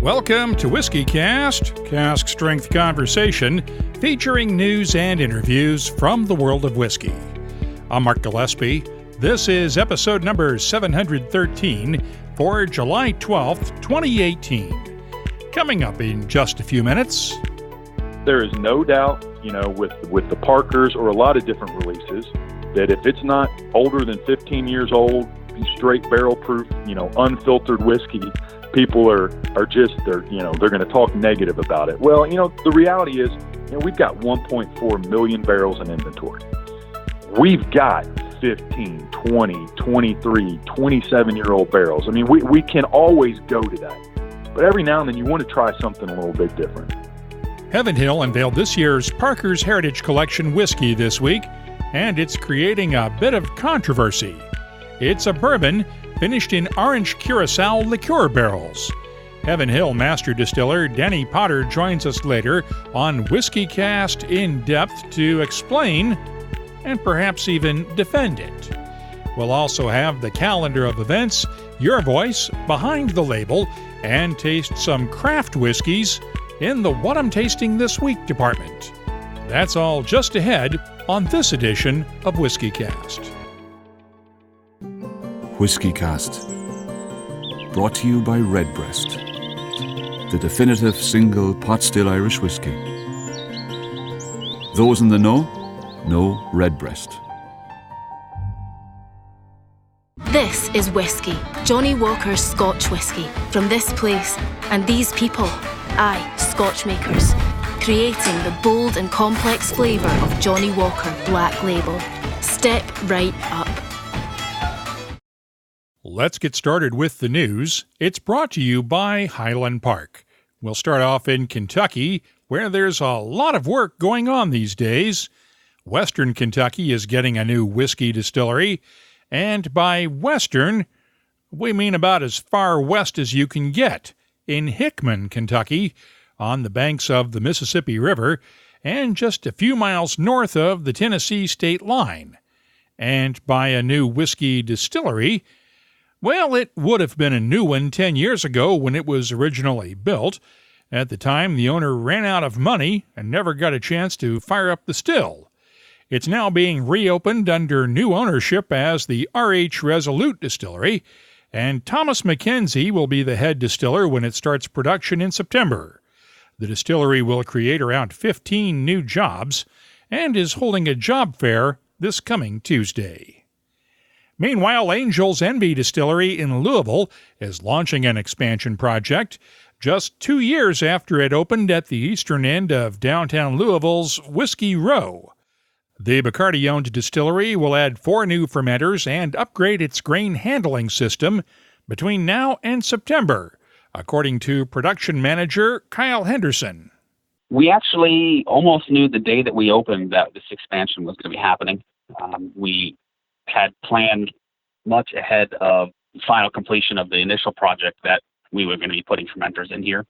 Welcome to WhiskyCast, cask strength conversation featuring news and interviews from the world of whiskey. I'm Mark Gillespie. This is episode number 713 for July 12th, 2018. Coming up in just a few minutes. There is no doubt, with the Parkers or a lot of different releases, that if it's not older than 15 years old, straight barrel proof, unfiltered whiskey, people are just, they're going to talk negative about it. Well, the reality is, we've got 1.4 million barrels in inventory. We've got 15, 20, 23, 27-year-old barrels. I mean, we can always go to that. But every now and then you want to try something a little bit different. Heaven Hill unveiled this year's Parker's Heritage Collection whiskey this week, and it's creating a bit of controversy. It's a bourbon finished in Orange Curaçao liqueur barrels. Heaven Hill master distiller Denny Potter joins us later on WhiskyCast In-Depth to explain and perhaps even defend it. We'll also have the calendar of events, your voice behind the label, and taste some craft whiskeys in the What I'm Tasting This Week department. That's all just ahead on this edition of WhiskyCast. WhiskyCast, brought to you by Redbreast, the definitive single pot still Irish whiskey. Those in the know Redbreast. This is whiskey, Johnny Walker's Scotch whiskey, from this place and these people, Scotch makers, creating the bold and complex flavour of Johnny Walker Black Label. Step right up. Let's get started with the news. It's brought to you by Highland Park. We'll start off in Kentucky, where there's a lot of work going on these days. Western Kentucky is getting a new whiskey distillery, and by Western, we mean about as far west as you can get, in Hickman, Kentucky, on the banks of the Mississippi River, and just a few miles north of the Tennessee state line. And by a new whiskey distillery, well, it would have been a new one 10 years ago when it was originally built. At the time, the owner ran out of money and never got a chance to fire up the still. It's now being reopened under new ownership as the R.H. Resolute Distillery, and Thomas McKenzie will be the head distiller when it starts production in September. The distillery will create around 15 new jobs and is holding a job fair this coming Tuesday. Meanwhile, Angel's Envy Distillery in Louisville is launching an expansion project just 2 years after it opened at the eastern end of downtown Louisville's Whiskey Row. The Bacardi-owned distillery will add 4 new fermenters and upgrade its grain handling system between now and September, according to production manager Kyle Henderson. We actually almost knew the day that we opened that this expansion was going to be happening. We had planned much ahead of final completion of the initial project that we were going to be putting fermenters in here.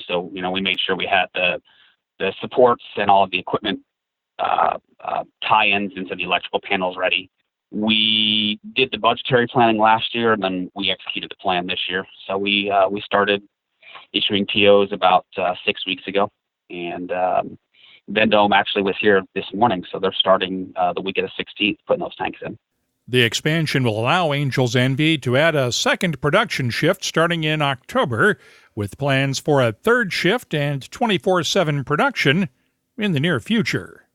So we made sure we had the supports and all of the equipment tie-ins into the electrical panels ready. We did the budgetary planning last year, and then we executed the plan this year. So we started issuing POs about 6 weeks ago, and Vendome actually was here this morning, so they're starting the week of the 16th, putting those tanks in. The expansion will allow Angel's Envy to add a second production shift starting in October, with plans for a third shift and 24/7 production in the near future.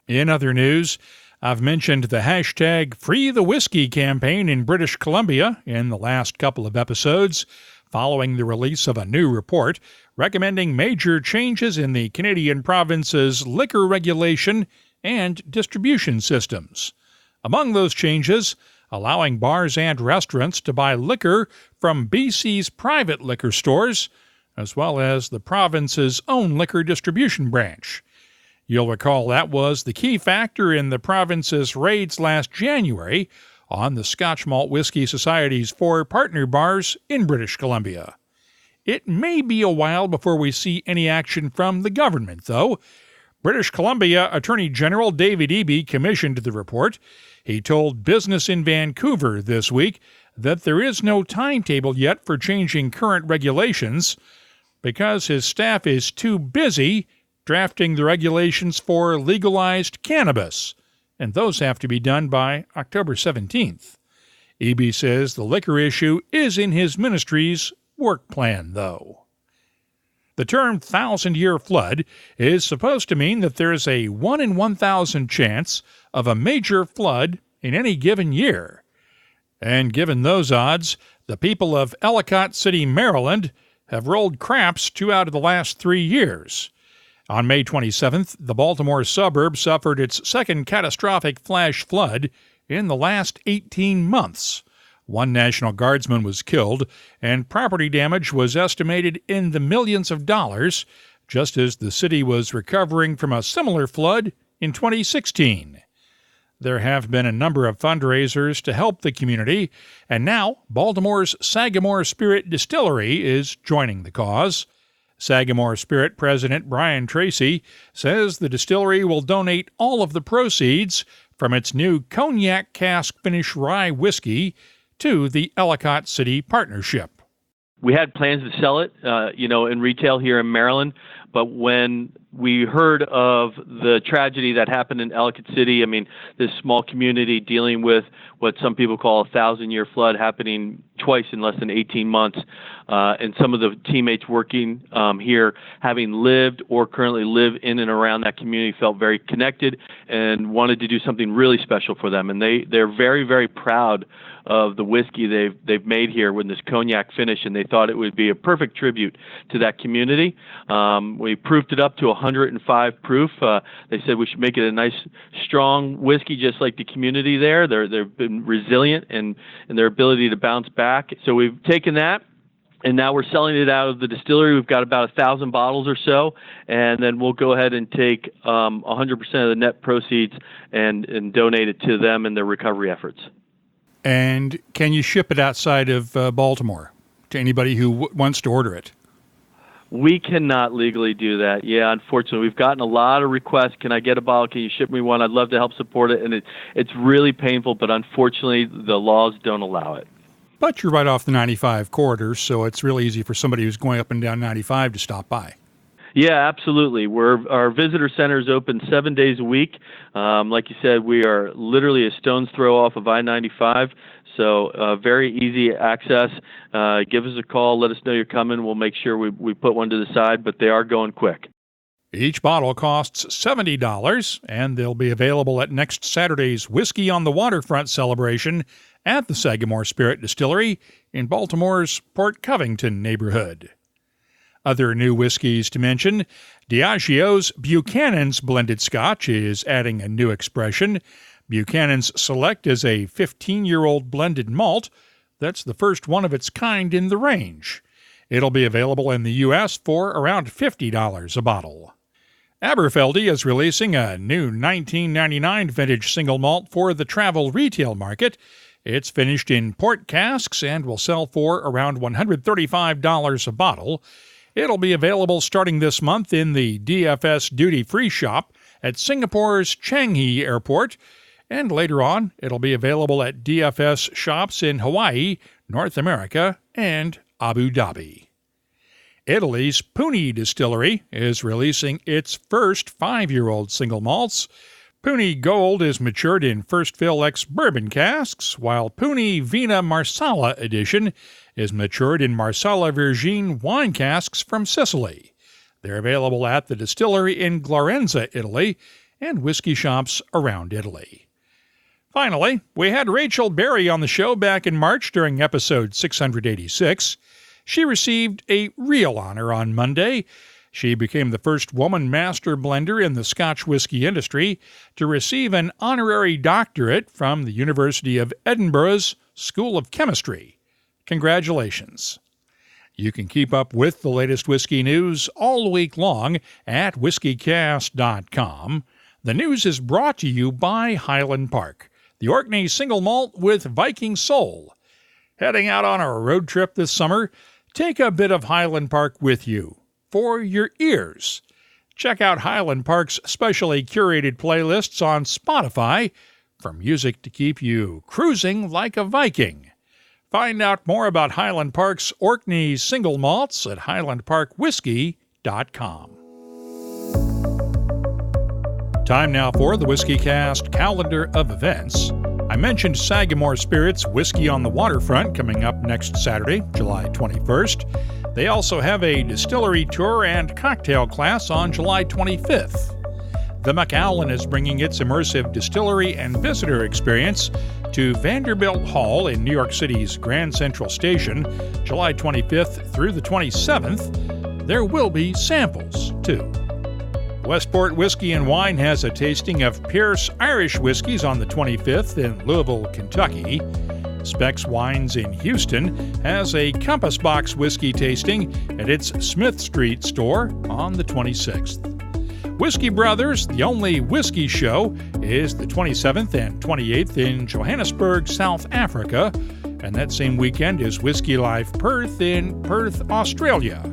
In other news, I've mentioned the hashtag Free the Whiskey campaign in British Columbia in the last couple of episodes, following the release of a new report recommending major changes in the Canadian province's liquor regulation and distribution systems. Among those changes, allowing bars and restaurants to buy liquor from BC's private liquor stores, as well as the province's own liquor distribution branch. You'll recall that was the key factor in the province's raids last January on the Scotch Malt Whisky Society's 4 partner bars in British Columbia. It may be a while before we see any action from the government, though. British Columbia Attorney General David Eby commissioned the report. He told Business in Vancouver this week that there is no timetable yet for changing current regulations, because his staff is too busy drafting the regulations for legalized cannabis, and those have to be done by October 17th. Eby says the liquor issue is in his ministry's work plan, though. The term 1,000-year flood is supposed to mean that there's a 1 in 1,000 chance of a major flood in any given year. And given those odds, the people of Ellicott City, Maryland, have rolled craps 2 out of the last 3 years. On May 27th, the Baltimore suburb suffered its second catastrophic flash flood in the last 18 months. 1 National Guardsman was killed, and property damage was estimated in the millions of dollars, just as the city was recovering from a similar flood in 2016. There have been a number of fundraisers to help the community, and now Baltimore's Sagamore Spirit Distillery is joining the cause. Sagamore Spirit President Brian Tracy says the distillery will donate all of the proceeds from its new cognac cask finish rye whiskey to the Ellicott City Partnership. We had plans to sell it, in retail here in Maryland, but when we heard of the tragedy that happened in Ellicott City, this small community dealing with what some people call a 1,000-year flood happening twice in less than 18 months, and some of the teammates working here, having lived or currently live in and around that community, felt very connected and wanted to do something really special for them. And they're very, very proud of the whiskey they've made here with this cognac finish, and they thought it would be a perfect tribute to that community. We proofed it up to 105 proof. They said we should make it a nice, strong whiskey, just like the community there. They've been resilient in their ability to bounce back. So we've taken that, and now we're selling it out of the distillery. We've got about 1,000 bottles or so, and then we'll go ahead and take 100% of the net proceeds and donate it to them and their recovery efforts. And can you ship it outside of Baltimore to anybody who wants to order it? We cannot legally do that. Yeah, unfortunately. We've gotten a lot of requests. Can I get a bottle? Can you ship me one? I'd love to help support it. And it's really painful, but unfortunately, the laws don't allow it. But you're right off the 95 corridor, so it's really easy for somebody who's going up and down 95 to stop by. Yeah, absolutely. Our visitor center is open 7 days a week. Like you said, we are literally a stone's throw off of I-95, so very easy access. Give us a call. Let us know you're coming. We'll make sure we put one to the side, but they are going quick. Each bottle costs $70, and they'll be available at next Saturday's Whiskey on the Waterfront celebration at the Sagamore Spirit Distillery in Baltimore's Port Covington neighborhood. Other new whiskeys to mention, Diageo's Buchanan's Blended Scotch is adding a new expression. Buchanan's Select is a 15-year-old blended malt that's the first one of its kind in the range. It'll be available in the U.S. for around $50 a bottle. Aberfeldy is releasing a new 1999 vintage single malt for the travel retail market. It's finished in port casks and will sell for around $135 a bottle. It'll be available starting this month in the DFS duty-free shop at Singapore's Changi Airport, and later on it'll be available at DFS shops in Hawaii, North America, and Abu Dhabi. Italy's Puni Distillery is releasing its first 5-year-old single malts. Puni Gold is matured in First Fill X bourbon casks, while Puni Vina Marsala Edition is matured in Marsala Virgin wine casks from Sicily. They're available at the distillery in Glarenza, Italy, and whiskey shops around Italy. Finally, we had Rachel Berry on the show back in March during episode 686. She received a real honor on Monday. She became the first woman master blender in the Scotch whiskey industry to receive an honorary doctorate from the University of Edinburgh's School of Chemistry. Congratulations. You can keep up with the latest whiskey news all week long at whiskycast.com. The news is brought to you by Highland Park, the Orkney single malt with Viking soul. Heading out on a road trip this summer, take a bit of Highland Park with you for your ears. Check out Highland Park's specially curated playlists on Spotify for music to keep you cruising like a Viking. Find out more about Highland Park's Orkney single malts at highlandparkwhiskey.com. Time now for the WhiskyCast calendar of events. I mentioned Sagamore Spirits Whiskey on the Waterfront coming up next Saturday, July 21st. They also have a distillery tour and cocktail class on July 25th. The McAllen is bringing its immersive distillery and visitor experience to Vanderbilt Hall in New York City's Grand Central Station, July 25th through the 27th. There will be samples, too. Westport Whiskey and Wine has a tasting of Pierce Irish whiskies on the 25th in Louisville, Kentucky. Specs Wines in Houston has a Compass Box whiskey tasting at its Smith Street store on the 26th. Whiskey Brothers, the only whiskey show, is the 27th and 28th in Johannesburg, South Africa, and that same weekend is Whiskey Life Perth in Perth, Australia.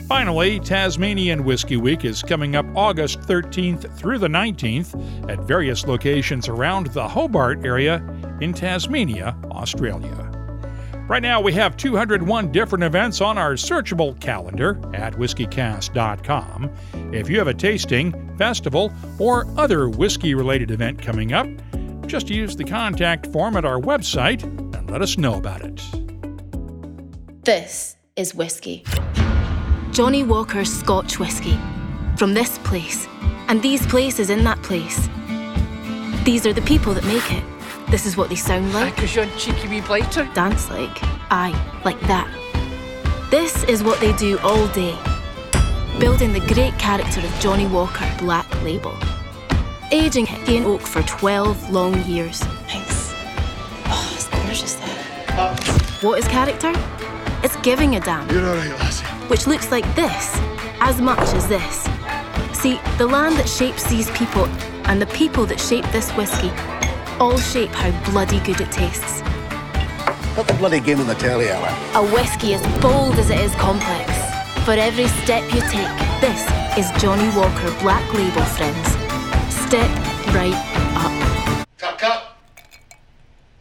Finally, Tasmanian Whiskey Week is coming up August 13th through the 19th at various locations around the Hobart area in Tasmania, Australia. Right now, we have 201 different events on our searchable calendar at whiskycast.com. If you have a tasting, festival, or other whiskey-related event coming up, just use the contact form at our website and let us know about it. This is whiskey. Johnny Walker's Scotch whiskey. From this place, and these places in that place. These are the people that make it. This is what they sound like. Because you're a cheeky wee blighter. Dance like. Aye, like that. This is what they do all day. Building the great character of Johnny Walker Black Label. Aging in oak for 12 long years. Thanks. Oh, it's gorgeous there. What is character? It's giving a damn. You're all right, lassie. Which looks like this, as much as this. See, the land that shapes these people and the people that shape this whiskey all shape how bloody good it tastes. Put the bloody game on the telly, Alan. A whiskey as bold as it is complex. For every step you take, this is Johnny Walker Black Label, friends. Step right up. Cut.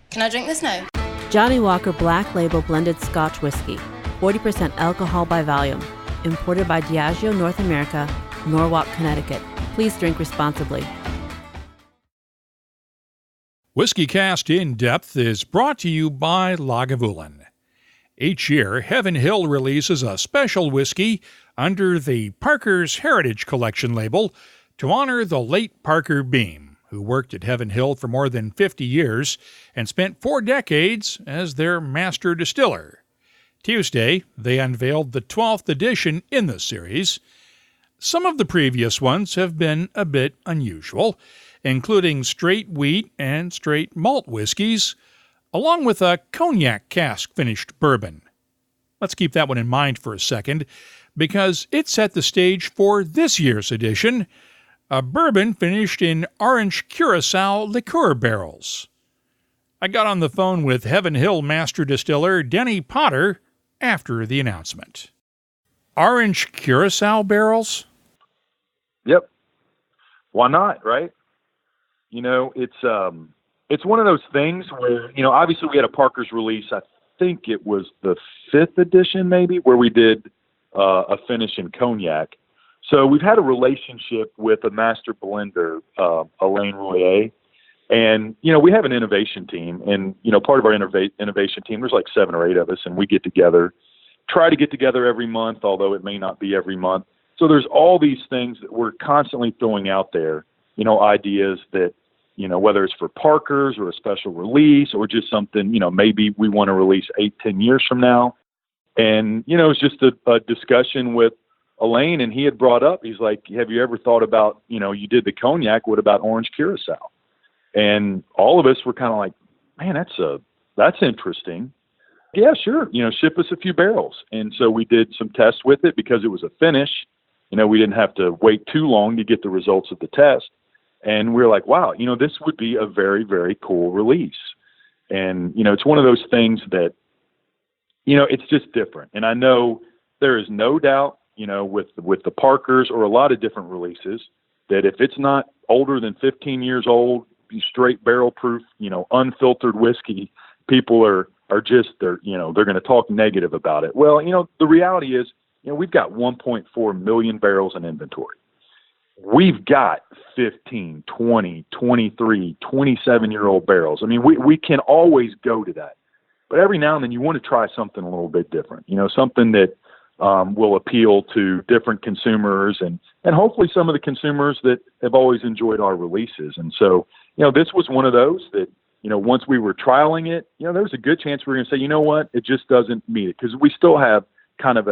Can I drink this now? Johnny Walker Black Label Blended Scotch Whiskey. 40% alcohol by volume. Imported by Diageo North America, Norwalk, Connecticut. Please drink responsibly. WhiskyCast In-Depth is brought to you by Lagavulin. Each year, Heaven Hill releases a special whiskey under the Parker's Heritage Collection label to honor the late Parker Beam, who worked at Heaven Hill for more than 50 years and spent 4 decades as their master distiller. Tuesday, they unveiled the 12th edition in the series. Some of the previous ones have been a bit unusual, including straight wheat and straight malt whiskeys, along with a cognac cask-finished bourbon. Let's keep that one in mind for a second, because it set the stage for this year's edition, a bourbon finished in Orange Curaçao liqueur barrels. I got on the phone with Heaven Hill master distiller Denny Potter after the announcement. Orange Curaçao barrels? Yep. Why not, right? You know, it's one of those things where, you know, obviously we had a Parker's release. I think it was the 5th edition maybe, where we did a finish in cognac. So we've had a relationship with a master blender, Alain Royer. And, you know, we have an innovation team. And, you know, part of our innovation team, there's like 7 or 8 of us, and we get together, try to get together every month, although it may not be every month. So there's all these things that we're constantly throwing out there, you know, ideas that, you know, whether it's for Parker's or a special release or just something, you know, maybe we want to release 8-10 years from now. And, you know, it's just a discussion with Alain, and he had brought up, he's like, have you ever thought about, you know, you did the cognac, what about Orange Curaçao? And all of us were kind of like, man, that's interesting. Yeah, sure. You know, ship us a few barrels. And so we did some tests with it because it was a finish. You know, we didn't have to wait too long to get the results of the test. And we were like, wow, you know, this would be a very, very cool release. And, you know, it's one of those things that, you know, it's just different. And I know there is no doubt, you know, with the Parkers or a lot of different releases, that if it's not older than 15 years old, straight barrel proof, you know, unfiltered whiskey, people are are just, they're going to talk negative about it. Well, the reality is, we've got 1.4 million barrels in inventory. We've got 15, 20, 23, 27-year-old barrels. I mean, we can always go to that. But every now and then you want to try something a little bit different, something that will appeal to different consumers and hopefully some of the consumers that have always enjoyed our releases. And so, this was one of those that, once we were trialing it, there was a good chance we were going to say, you know what, it just doesn't meet it, because we still have kind of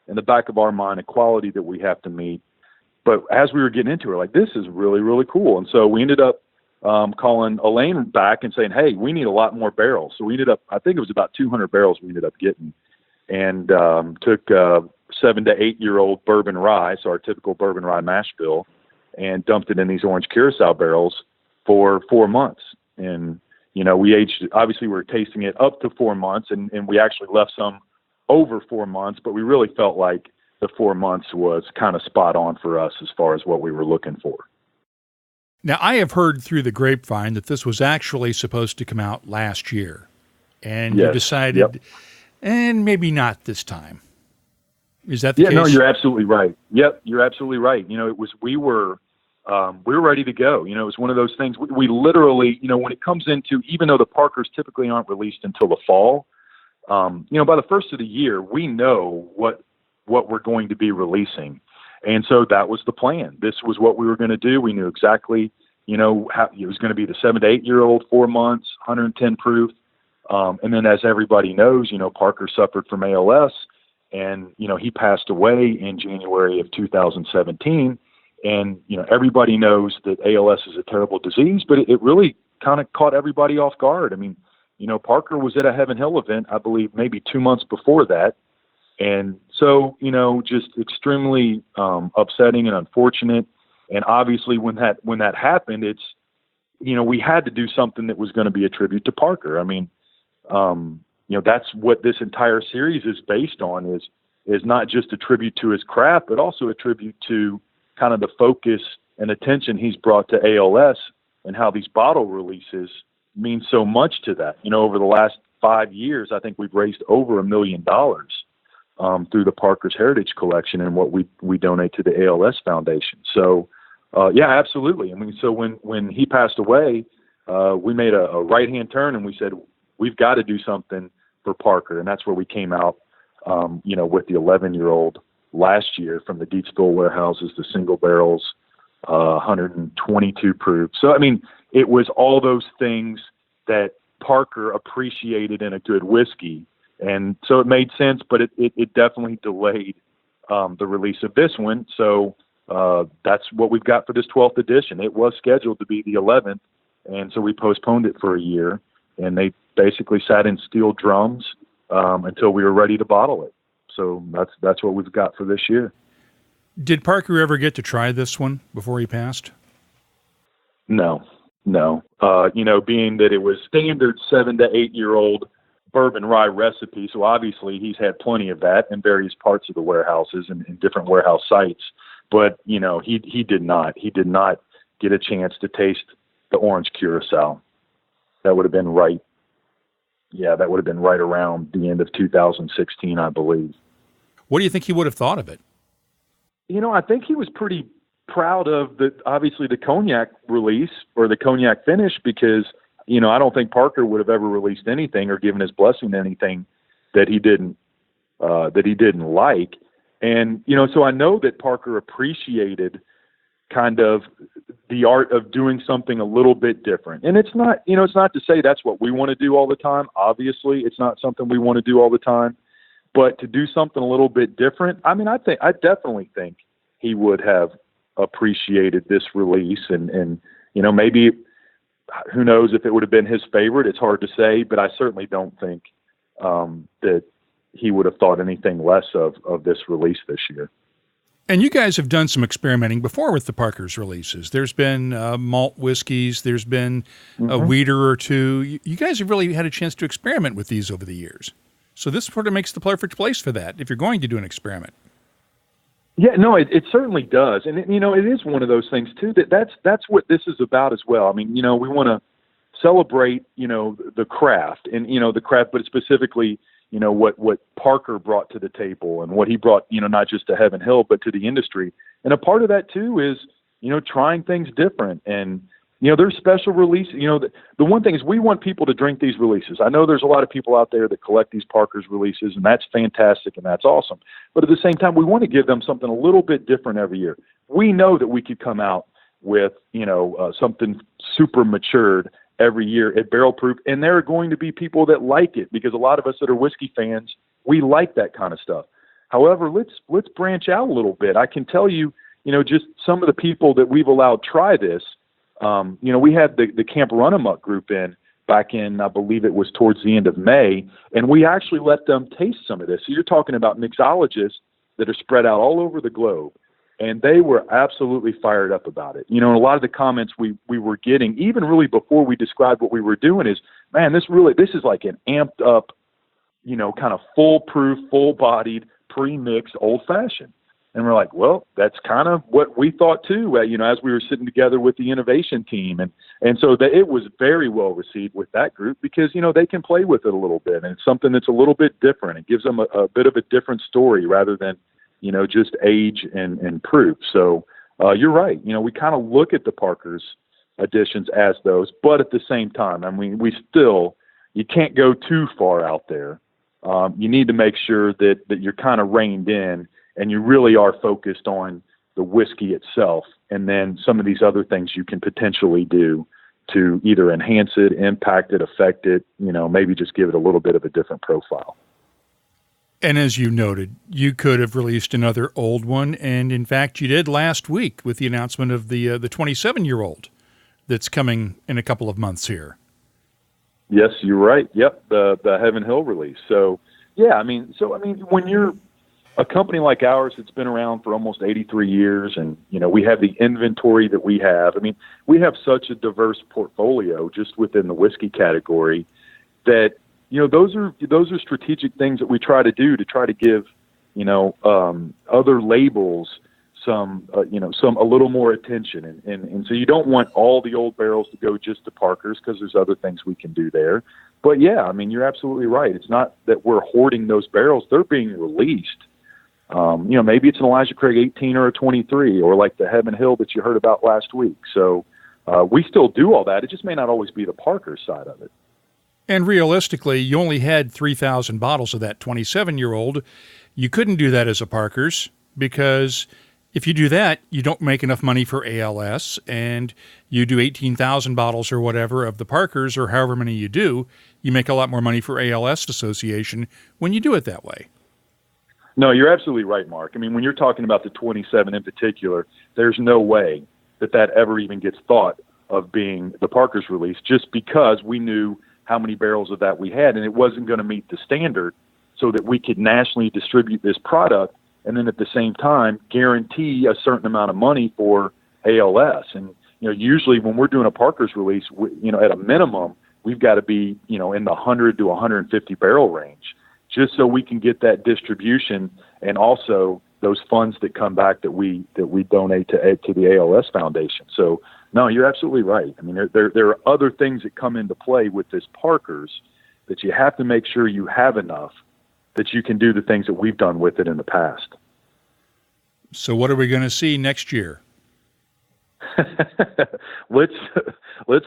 in the back of our mind, a quality that we have to meet. But as we were getting into it, like, this is really, really cool. And so we ended up calling Elaine back and saying, hey, we need a lot more barrels. So we ended up, I think it was about 200 barrels we ended up getting, and took 7 to 8 year old bourbon rye, so our typical bourbon rye mash bill, and dumped it in these Orange Curaçao barrels for 4 months. And, we aged, obviously we were tasting it up to 4 months, and we actually left some over 4 months, but we really felt like the 4 months was kind of spot on for us as far as what we were looking for. Now, I have heard through the grapevine that this was actually supposed to come out last year, and you decided, and maybe not this time. Is that the case? Yeah, no, you're absolutely right. Yep, you're absolutely right. We were ready to go. It was one of those things. We literally, when it comes into, even though the Parkers typically aren't released until the fall, by the first of the year, we know what we're going to be releasing. And so that was the plan. This was what we were going to do. We knew exactly, how it was going to be the 7 to 8 year old, 4 months, 110 proof. And then, as everybody knows, Parker suffered from ALS, and, he passed away in January of 2017. And, everybody knows that ALS is a terrible disease, but it really kind of caught everybody off guard. I mean, Parker was at a Heaven Hill event, I believe, maybe 2 months before that. And so, just extremely upsetting and unfortunate. And obviously when that happened, it's, we had to do something that was going to be a tribute to Parker. I mean, that's what this entire series is based on, is not just a tribute to his craft, but also a tribute to kind of the focus and attention he's brought to ALS, and how these bottle releases mean so much to that. Over the last 5 years, I think we've raised over $1 million through the Parker's Heritage Collection and what we donate to the ALS Foundation. So, yeah, absolutely. I mean, so when he passed away, we made a right-hand turn, and we said, we've got to do something for Parker. And that's where we came out, with the 11-year-old last year from the Distiller warehouses, the single barrels, 122 proof. So, I mean, it was all those things that Parker appreciated in a good whiskey. And so it made sense, but it definitely delayed the release of this one. So that's what we've got for this 12th edition. It was scheduled to be the 11th, and so we postponed it for a year. And they basically sat in steel drums until we were ready to bottle it. So that's what we've got for this year. Did Parker ever get to try this one before he passed? No. Being that it was standard 7 to 8 year old bourbon rye recipe, so obviously he's had plenty of that in various parts of the warehouses and in different warehouse sites. But he did not. He did not get a chance to taste the Orange Curaçao. That would have been right. Yeah, that would have been right around the end of 2016, I believe. What do you think he would have thought of it? I think he was pretty proud of obviously the cognac release or the cognac finish, because, I don't think Parker would have ever released anything or given his blessing to anything that he didn't like. And, so I know that Parker appreciated kind of the art of doing something a little bit different. And it's not, it's not to say that's what we want to do all the time. Obviously, it's not something we want to do all the time, but to do something a little bit different. I mean, I definitely think he would have appreciated this release, and maybe, who knows if it would have been his favorite. It's hard to say, but I certainly don't think that he would have thought anything less of this release this year. And you guys have done some experimenting before with the Parker's releases. There's been malt whiskeys. There's been a weeder or two. You guys have really had a chance to experiment with these over the years. So this sort of makes the perfect place for that if you're going to do an experiment. Yeah, no, it certainly does. And, it is one of those things, too, that's what this is about as well. I mean, we want to celebrate, the craft and, the craft, but specifically, what Parker brought to the table and what he brought, not just to Heaven Hill, but to the industry. And a part of that too is, trying things different. And, there's special releases. The one thing is we want people to drink these releases. I know there's a lot of people out there that collect these Parker's releases, and that's fantastic and that's awesome. But at the same time, we want to give them something a little bit different every year. We know that we could come out with, something super matured every year at barrel proof, and there are going to be people that like it, because a lot of us that are whiskey fans, we like that kind of stuff. However, let's branch out a little bit. I can tell you, just some of the people that we've allowed try this. We had the Camp Run-Amok group in back in, I believe it was towards the end of May, and we actually let them taste some of this. So you're talking about mixologists that are spread out all over the globe, and they were absolutely fired up about it. And a lot of the comments we were getting, even really before we described what we were doing, is, man, this is like an amped up, kind of full-proof, full-bodied, pre-mixed old-fashioned. And we're like, well, that's kind of what we thought too, as we were sitting together with the innovation team. And so it was very well received with that group, because, they can play with it a little bit, and it's something that's a little bit different. It gives them a bit of a different story rather than, just age and proof. So you're right. We kind of look at the Parker's editions as those, but at the same time, I mean, you can't go too far out there. You need to make sure that you're kind of reined in, and you really are focused on the whiskey itself, and then some of these other things you can potentially do to either enhance it, impact it, affect it, maybe just give it a little bit of a different profile. And as you noted, you could have released another old one, and in fact you did last week with the announcement of the 27-year-old that's coming in a couple of months here. Yes, you're right. Yep, the Heaven Hill release. So, yeah, when you're a company like ours that's been around for almost 83 years, and, we have the inventory that we have. We have such a diverse portfolio just within the whiskey category that, those are strategic things that we try to do to try to give, other labels some a little more attention. And so you don't want all the old barrels to go just to Parker's, because there's other things we can do there. But yeah, you're absolutely right. It's not that we're hoarding those barrels. They're being released. Maybe it's an Elijah Craig 18 or a 23, or like the Heaven Hill that you heard about last week. So we still do all that. It just may not always be the Parker side of it. And realistically, you only had 3,000 bottles of that 27-year-old. You couldn't do that as a Parker's, because if you do that, you don't make enough money for ALS, and you do 18,000 bottles or whatever of the Parker's, or however many you do, you make a lot more money for ALS Association when you do it that way. No, you're absolutely right, Mark. When you're talking about the 27 in particular, there's no way that ever even gets thought of being the Parker's release, just because we knew how many barrels of that we had, and it wasn't going to meet the standard so that we could nationally distribute this product and then at the same time guarantee a certain amount of money for ALS. And, usually when we're doing a Parker's release, at a minimum, we've got to be, in the 100 to 150 barrel range, just so we can get that distribution, and also those funds that come back that we donate to the ALS Foundation. So, no, you're absolutely right. There are other things that come into play with this Parker's that you have to make sure you have enough that you can do the things that we've done with it in the past. So what are we going to see next year? Let's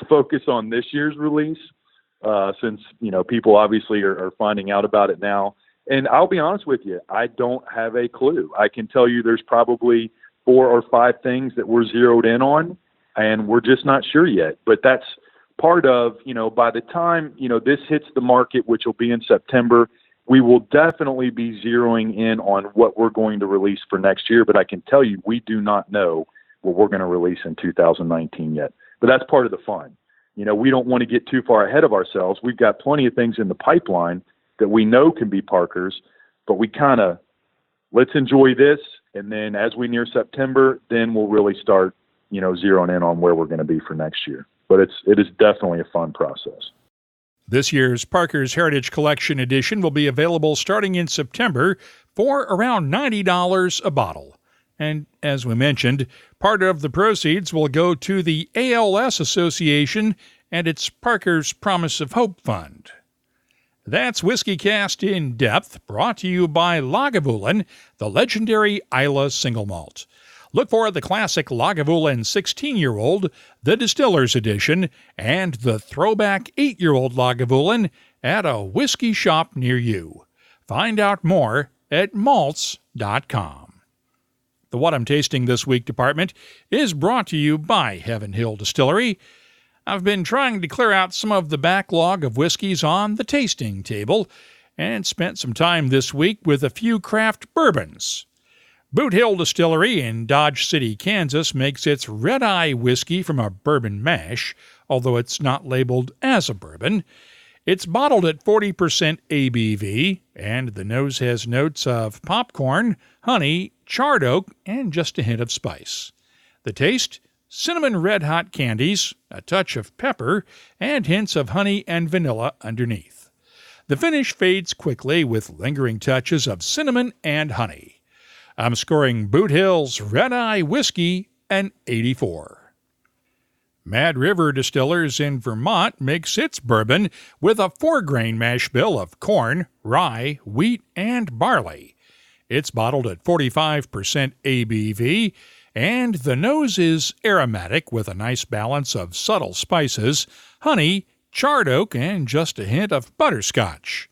focus on this year's release, since people obviously are finding out about it now. And I'll be honest with you, I don't have a clue. I can tell you there's probably 4 or 5 things that we're zeroed in on, and we're just not sure yet. But that's part of, by the time, this hits the market, which will be in September, we will definitely be zeroing in on what we're going to release for next year. But I can tell you, we do not know what we're going to release in 2019 yet. But that's part of the fun. We don't want to get too far ahead of ourselves. We've got plenty of things in the pipeline that we know can be Parker's, but we let's enjoy this. And then as we near September, then we'll really start, zeroing in on where we're going to be for next year. But it is definitely a fun process. This year's Parker's Heritage Collection edition will be available starting in September for around $90 a bottle. And as we mentioned, part of the proceeds will go to the ALS Association and it's Parker's Promise of Hope Fund. That's WhiskyCast In-Depth, brought to you by Lagavulin, the legendary Islay single malt. Look for the classic Lagavulin 16-year-old, the Distiller's Edition, and the throwback 8-year-old Lagavulin at a whiskey shop near you. Find out more at malts.com. The What I'm Tasting This Week department is brought to you by Heaven Hill Distillery. I've been trying to clear out some of the backlog of whiskeys on the tasting table and spent some time this week with a few craft bourbons. Boot Hill Distillery in Dodge City, Kansas makes its Red Eye whiskey from a bourbon mash, although it's not labeled as a bourbon. It's bottled at 40% ABV, and the nose has notes of popcorn, honey, charred oak, and just a hint of spice. The taste? Cinnamon red-hot candies, a touch of pepper, and hints of honey and vanilla underneath. The finish fades quickly with lingering touches of cinnamon and honey. I'm scoring Boot Hill's Red Eye Whiskey an 84. Mad River Distillers in Vermont makes its bourbon with a 4-grain mash bill of corn, rye, wheat, and barley. It's bottled at 45% ABV, and the nose is aromatic with a nice balance of subtle spices, honey, charred oak, and just a hint of butterscotch.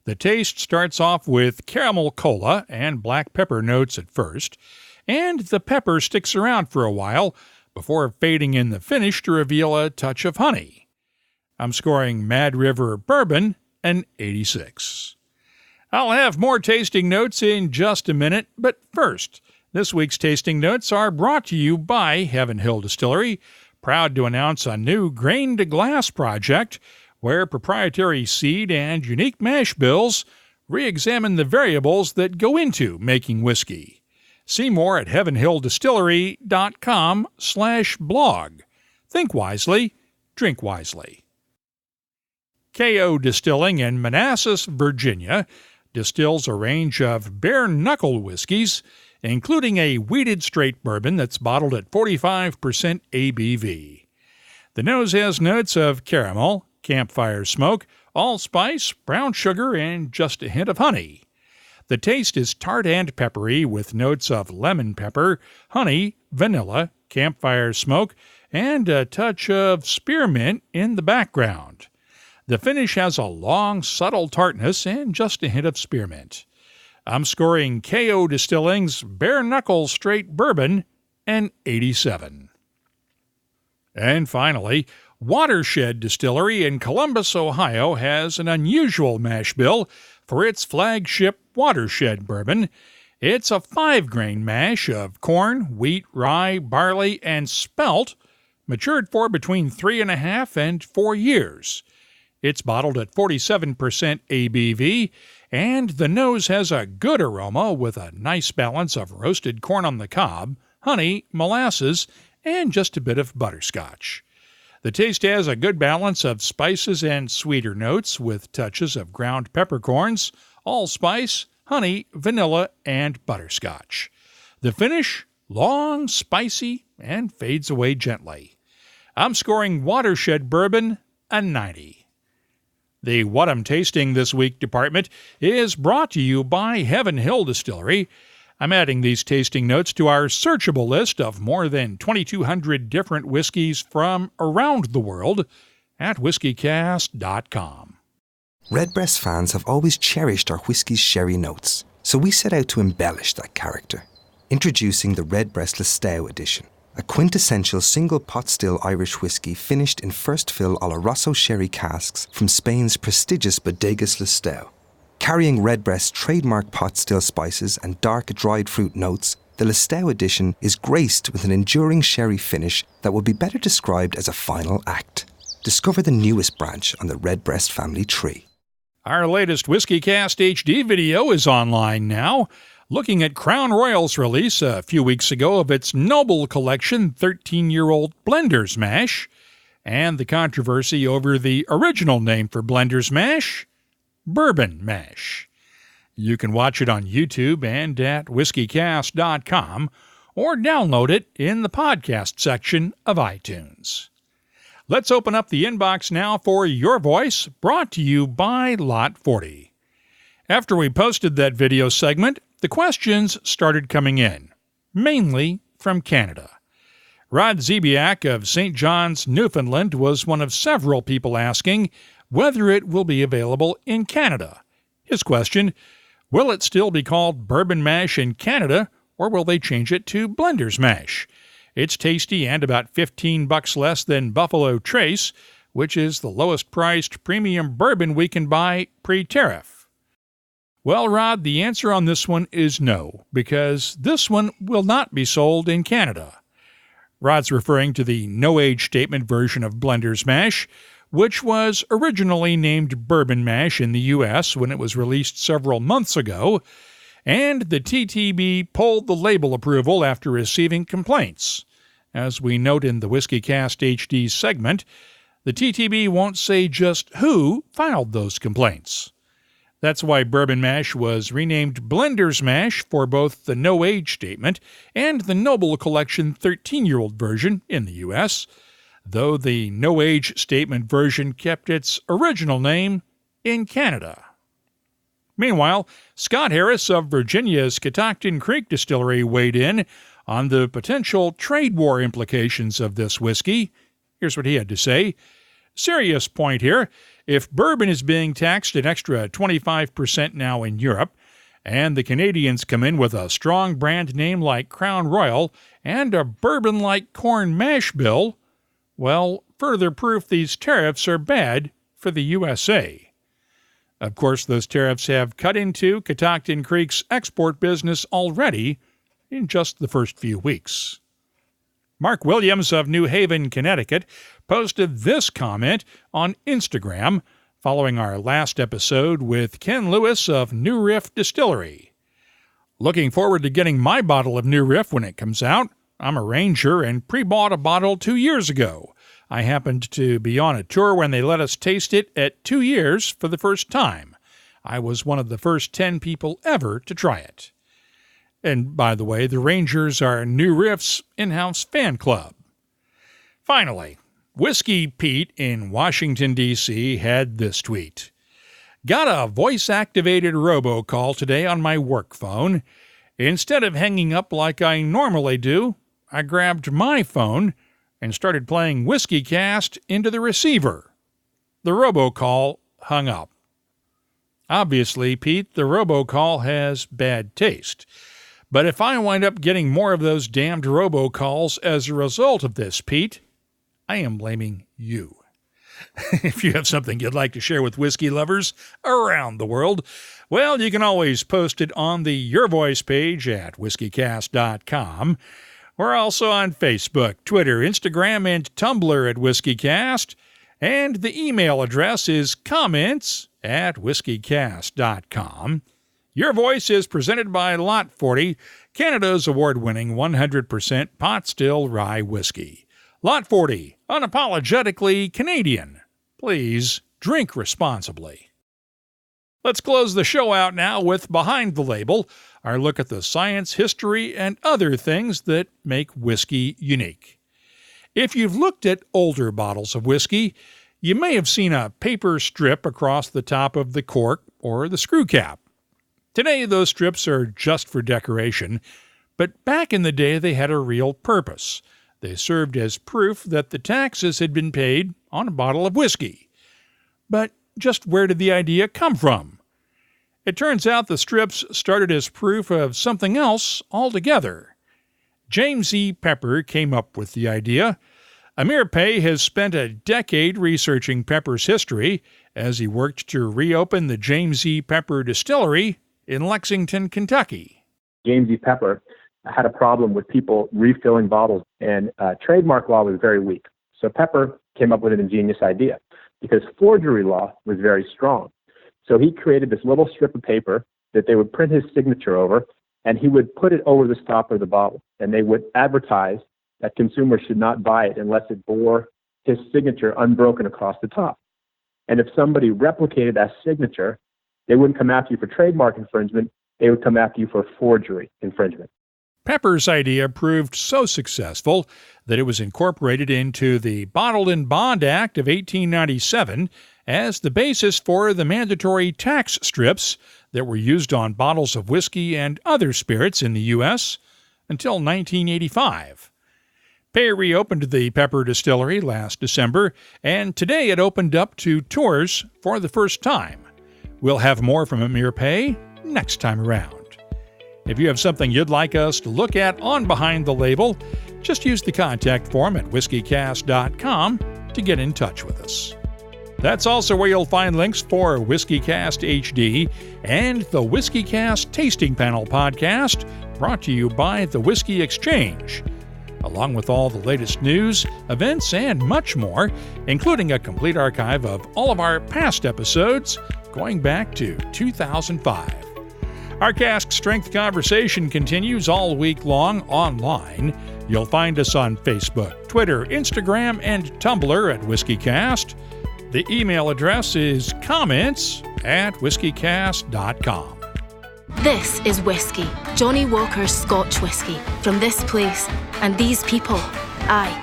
The taste starts off with caramel cola and black pepper notes at first, and the pepper sticks around for a while before fading in the finish to reveal a touch of honey. I'm scoring Mad River Bourbon an 86. I'll have more tasting notes in just a minute, but first, this week's tasting notes are brought to you by Heaven Hill Distillery, proud to announce a new grain-to-glass project where proprietary seed and unique mash bills re-examine the variables that go into making whiskey. See more at heavenhilldistillery.com/blog. Think wisely, drink wisely. KO Distilling in Manassas, Virginia, distills a range of bare-knuckle whiskeys, including a wheated straight bourbon that's bottled at 45% ABV. The nose has notes of caramel, campfire smoke, allspice, brown sugar, and just a hint of honey. The taste is tart and peppery with notes of lemon pepper, honey, vanilla, campfire smoke, and a touch of spearmint in the background. The finish has a long, subtle tartness and just a hint of spearmint. I'm scoring KO Distilling's Bare Knuckle Straight Bourbon an 87. And finally, Watershed Distillery in Columbus, Ohio has an unusual mash bill for its flagship Watershed Bourbon. It's a 5-grain mash of corn, wheat, rye, barley, and spelt, matured for between 3.5 and 4 years. It's bottled at 47% ABV, and the nose has a good aroma with a nice balance of roasted corn on the cob, honey, molasses, and just a bit of butterscotch. The taste has a good balance of spices and sweeter notes with touches of ground peppercorns, allspice, honey, vanilla, and butterscotch. The finish, long, spicy, and fades away gently. I'm scoring Watershed Bourbon a 90. The What I'm Tasting This Week department is brought to you by Heaven Hill Distillery. I'm adding these tasting notes to our searchable list of more than 2,200 different whiskeys from around the world at whiskycast.com. Redbreast fans have always cherished our whiskey's sherry notes, so we set out to embellish that character. Introducing the Redbreast Listowel edition, a quintessential single pot still Irish whiskey finished in first fill Oloroso sherry casks from Spain's prestigious Bodegas Listowel. Carrying Redbreast's trademark pot still spices and dark dried fruit notes, the Listowel edition is graced with an enduring sherry finish that would be better described as a final act. Discover the newest branch on the Redbreast family tree. Our latest WhiskyCast HD video is online now, looking at Crown Royal's release a few weeks ago of its Noble Collection 13-year-old Blender's Mash, and the controversy over the original name for Blender's Mash, Bourbon Mash. You can watch it on YouTube and at whiskycast.com, or download it in the podcast section of iTunes. Let's open up the inbox now for your voice, brought to you by Lot 40. After we posted that video segment, the questions started coming in, mainly from Canada. Rod Zebiak of St. John's, Newfoundland, was one of several people asking whether it will be available in Canada. His question, will it still be called bourbon mash in Canada, or will they change it to blender's mash? It's tasty and about $15 less than Buffalo Trace, which is the lowest priced premium bourbon we can buy pre-tariff. Well, Rod, the answer on this one is no, because this one will not be sold in Canada. Rod's referring to the no-age statement version of blender's mash, which was originally named bourbon mash in the U.S. when it was released several months ago, and the TTB pulled the label approval after receiving complaints. As we note in the WhiskyCast HD segment, the TTB won't say just who filed those complaints. That's why bourbon mash was renamed blender's mash for both the no-age statement and the Noble Collection 13-year-old version in the U.S., though the no-age statement version kept its original name in Canada. Meanwhile, Scott Harris of Virginia's Catoctin Creek Distillery weighed in on the potential trade war implications of this whiskey. Here's what he had to say. Serious point here. If bourbon is being taxed an extra 25% now in Europe, and the Canadians come in with a strong brand name like Crown Royal and a bourbon like corn mash bill, well, further proof these tariffs are bad for the USA. Of course, those tariffs have cut into Catoctin Creek's export business already in just the first few weeks. Mark Williams of New Haven, Connecticut, posted this comment on Instagram following our last episode with Ken Lewis of New Riff Distillery. Looking forward to getting my bottle of New Riff when it comes out. I'm a ranger and pre-bought a bottle 2 years ago. I happened to be on a tour when they let us taste it at 2 years for the first time. I was one of the first 10 people ever to try it. And by the way, the Rangers are New Riff's in-house fan club. Finally, Whiskey Pete in Washington, D.C. had this tweet. Got a voice-activated robocall today on my work phone. Instead of hanging up like I normally do, I grabbed my phone and started playing WhiskyCast into the receiver. The robocall hung up. Obviously, Pete, the robocall has bad taste. But if I wind up getting more of those damned robocalls as a result of this, Pete, I am blaming you. If you have something you'd like to share with whiskey lovers around the world, well, you can always post it on the Your Voice page at whiskycast.com. We're also on Facebook, Twitter, Instagram, and Tumblr at WhiskyCast. And the email address is comments@whiskycast.com. Your Voice is presented by Lot 40, Canada's award-winning 100% pot still rye whiskey. Lot 40, unapologetically Canadian. Please drink responsibly. Let's close the show out now with Behind the Label, our look at the science, history, and other things that make whiskey unique. If you've looked at older bottles of whiskey, you may have seen a paper strip across the top of the cork or the screw cap. Today, those strips are just for decoration, but back in the day they had a real purpose. They served as proof that the taxes had been paid on a bottle of whiskey. But just where did the idea come from? It turns out the strips started as proof of something else altogether. James E. Pepper came up with the idea. Amir Pei has spent a decade researching Pepper's history as he worked to reopen the James E. Pepper Distillery in Lexington, Kentucky. James E. Pepper had a problem with people refilling bottles, and trademark law was very weak. So Pepper came up with an ingenious idea because forgery law was very strong. So he created this little strip of paper that they would print his signature over, and he would put it over the stopper of the bottle. And they would advertise that consumers should not buy it unless it bore his signature unbroken across the top. And if somebody replicated that signature, they wouldn't come after you for trademark infringement. They would come after you for forgery infringement. Pepper's idea proved so successful that it was incorporated into the Bottled in Bond Act of 1897 as the basis for the mandatory tax strips that were used on bottles of whiskey and other spirits in the U.S. until 1985. Pei reopened the Pepper Distillery last December, and today it opened up to tours for the first time. We'll have more from Amir Pei next time around. If you have something you'd like us to look at on Behind the Label, just use the contact form at whiskycast.com to get in touch with us. That's also where you'll find links for WhiskyCast HD and the WhiskyCast Tasting Panel podcast, brought to you by the Whiskey Exchange, along with all the latest news, events, and much more, including a complete archive of all of our past episodes going back to 2005. Our cask strength conversation continues all week long online. You'll find us on Facebook, Twitter, Instagram, and Tumblr at WhiskyCast. The email address is comments@whiskycast.com. This is whiskey, Johnny Walker's Scotch whiskey, from this place and these people,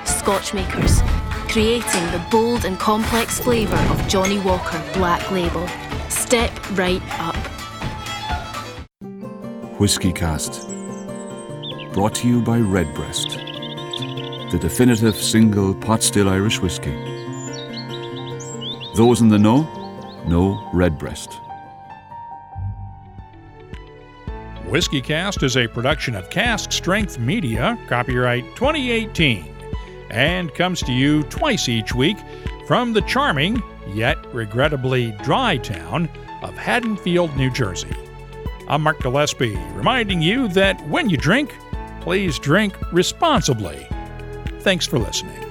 Scotch makers, creating the bold and complex flavour of Johnny Walker Black Label. Step right up. WhiskyCast, brought to you by Redbreast, the definitive single pot still Irish whiskey. Those in the know Redbreast. WhiskyCast is a production of Cask Strength Media, copyright 2018, and comes to you twice each week from the charming, yet regrettably dry town of Haddonfield, New Jersey. I'm Mark Gillespie, reminding you that when you drink, please drink responsibly. Thanks for listening.